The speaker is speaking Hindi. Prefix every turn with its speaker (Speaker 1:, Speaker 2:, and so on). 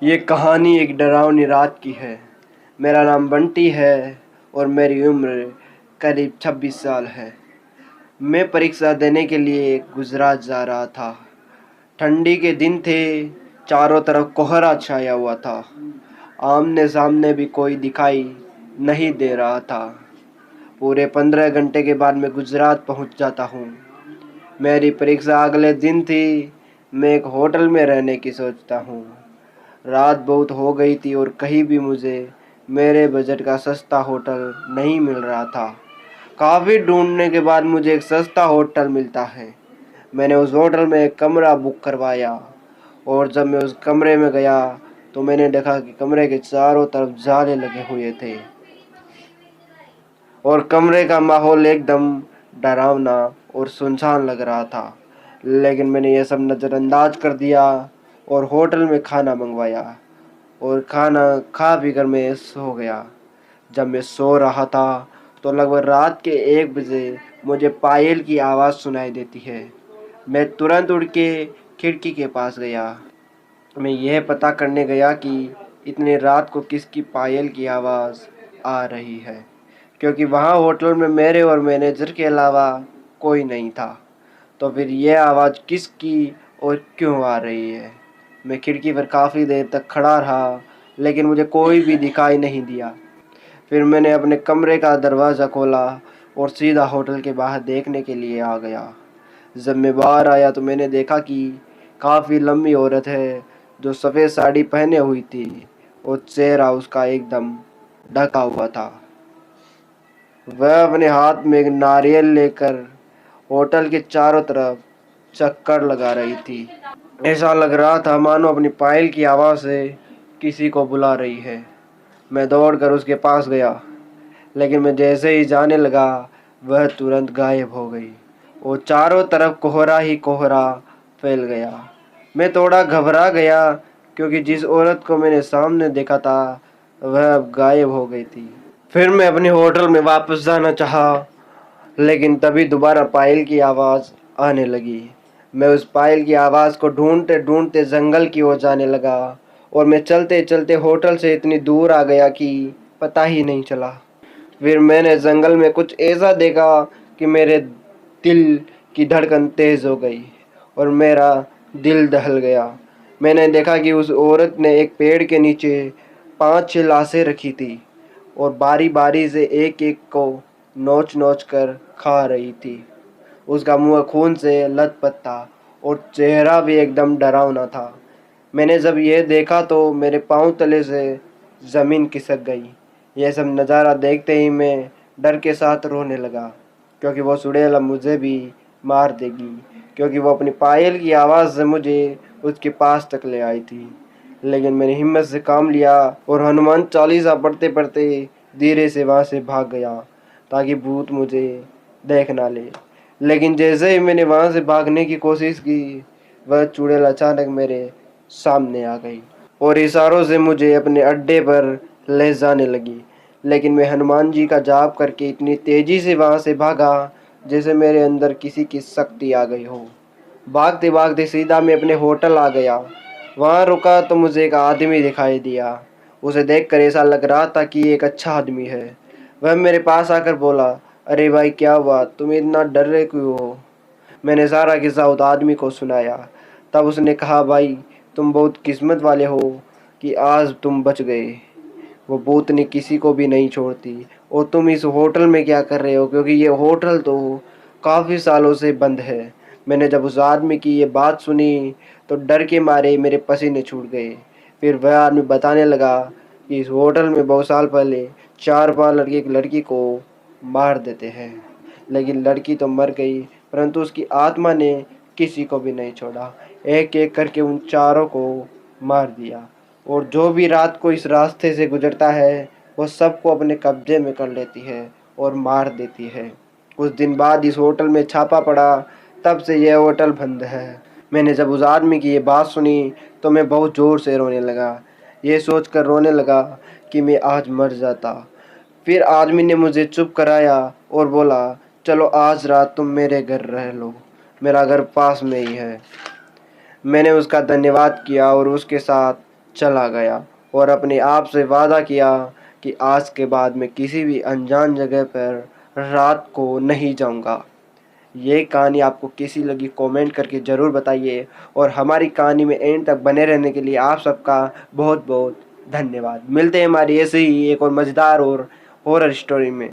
Speaker 1: ये कहानी एक डरावनी रात की है। मेरा नाम बंटी है और मेरी उम्र करीब 26 साल है। मैं परीक्षा देने के लिए गुजरात जा रहा था। ठंडी के दिन थे, चारों तरफ कोहरा छाया हुआ था। आमने सामने भी कोई दिखाई नहीं दे रहा था। पूरे 15 घंटे के बाद मैं गुजरात पहुंच जाता हूँ। मेरी परीक्षा अगले दिन थी। मैं एक होटल में रहने की सोचता हूँ। रात बहुत हो गई थी और कहीं भी मुझे मेरे बजट का सस्ता होटल नहीं मिल रहा था। काफ़ी ढूंढने के बाद मुझे एक सस्ता होटल मिलता है। मैंने उस होटल में एक कमरा बुक करवाया और जब मैं उस कमरे में गया तो मैंने देखा कि कमरे के चारों तरफ जाले लगे हुए थे और कमरे का माहौल एकदम डरावना और सुनसान लग रहा था। लेकिन मैंने यह सब नज़रअंदाज कर दिया और होटल में खाना मंगवाया और खाना खा पी कर मैं सो गया। जब मैं सो रहा था तो लगभग रात के 1 बजे मुझे पायल की आवाज़ सुनाई देती है। मैं तुरंत उठ के खिड़की के पास गया। मैं यह पता करने गया कि इतनी रात को किसकी पायल की आवाज़ आ रही है, क्योंकि वहाँ होटल में मेरे और मैनेजर के अलावा कोई नहीं था। तो फिर यह आवाज़ किसकी और क्यों आ रही है? मैं खिड़की पर काफ़ी देर तक खड़ा रहा, लेकिन मुझे कोई भी दिखाई नहीं दिया। फिर मैंने अपने कमरे का दरवाज़ा खोला और सीधा होटल के बाहर देखने के लिए आ गया। जब मैं बाहर आया तो मैंने देखा कि काफ़ी लंबी औरत है जो सफ़ेद साड़ी पहने हुई थी और चेहरा उसका एकदम ढका हुआ था। वह अपने हाथ में एक नारियल लेकर होटल के चारों तरफ चक्कर लगा रही थी। ऐसा लग रहा था मानो अपनी पायल की आवाज़ से किसी को बुला रही है। मैं दौड़कर उसके पास गया, लेकिन मैं जैसे ही जाने लगा वह तुरंत गायब हो गई और चारों तरफ कोहरा ही कोहरा फैल गया। मैं थोड़ा घबरा गया, क्योंकि जिस औरत को मैंने सामने देखा था वह अब गायब हो गई थी। फिर मैं अपने होटल में वापस जाना चाहा, लेकिन तभी दोबारा पायल की आवाज़ आने लगी। मैं उस पायल की आवाज़ को ढूंढते ढूंढते जंगल की ओर जाने लगा और मैं चलते चलते होटल से इतनी दूर आ गया कि पता ही नहीं चला। फिर मैंने जंगल में कुछ ऐसा देखा कि मेरे दिल की धड़कन तेज़ हो गई और मेरा दिल दहल गया। मैंने देखा कि उस औरत ने एक पेड़ के नीचे 5-6 लाशें रखी थी और बारी बारी से एक एक को नोच नोच कर खा रही थी। उसका मुंह खून से लथपथ था और चेहरा भी एकदम डरावना था। मैंने जब यह देखा तो मेरे पाँव तले से ज़मीन खिसक गई। यह सब नज़ारा देखते ही मैं डर के साथ रोने लगा, क्योंकि वो चुड़ैल मुझे भी मार देगी, क्योंकि वो अपनी पायल की आवाज़ से मुझे उसके पास तक ले आई थी। लेकिन मैंने हिम्मत से काम लिया और हनुमान चालीसा पढ़ते पढ़ते धीरे से वहाँ से भाग गया, ताकि भूत मुझे देख ना ले। लेकिन जैसे ही मैंने वहाँ से भागने की कोशिश की, वह चुड़ैल अचानक मेरे सामने आ गई और इशारों से मुझे अपने अड्डे पर ले जाने लगी। लेकिन मैं हनुमान जी का जाप करके इतनी तेज़ी से वहाँ से भागा जैसे मेरे अंदर किसी की शक्ति आ गई हो। भागते भागते सीधा मैं अपने होटल आ गया। वहाँ रुका तो मुझे एक आदमी दिखाई दिया। उसे देखकर ऐसा लग रहा था कि ये एक अच्छा आदमी है। वह मेरे पास आकर बोला, अरे भाई क्या हुआ, तुम इतना डर रहे क्यों हो? मैंने सारा किस्सा उस आदमी को सुनाया। तब उसने कहा, भाई तुम बहुत किस्मत वाले हो कि आज तुम बच गए। वो भूतनी किसी को भी नहीं छोड़ती। और तुम इस होटल में क्या कर रहे हो, क्योंकि ये होटल तो काफ़ी सालों से बंद है। मैंने जब उस आदमी की ये बात सुनी तो डर के मारे मेरे पसीने छूट गए। फिर वह आदमी बताने लगा कि इस होटल में बहुत साल पहले 4-5 लड़के एक लड़की को मार देते हैं, लेकिन लड़की तो मर गई, परंतु उसकी आत्मा ने किसी को भी नहीं छोड़ा। एक एक करके उन चारों को मार दिया और जो भी रात को इस रास्ते से गुजरता है वो सबको अपने कब्जे में कर लेती है और मार देती है। कुछ दिन बाद इस होटल में छापा पड़ा, तब से यह होटल बंद है। मैंने जब उस आदमी की ये बात सुनी तो मैं बहुत ज़ोर से रोने लगा। ये सोचकर रोने लगा कि मैं आज मर जाता। फिर आदमी ने मुझे चुप कराया और बोला, चलो आज रात तुम मेरे घर रह लो, मेरा घर पास में ही है। मैंने उसका धन्यवाद किया और उसके साथ चला गया और अपने आप से वादा किया कि आज के बाद मैं किसी भी अनजान जगह पर रात को नहीं जाऊंगा। ये कहानी आपको कैसी लगी कमेंट करके ज़रूर बताइए और हमारी कहानी में एंड तक बने रहने के लिए आप सबका बहुत बहुत धन्यवाद। मिलते हैं हमारी ऐसे ही एक और मज़ेदार और हॉरर स्टोरी में।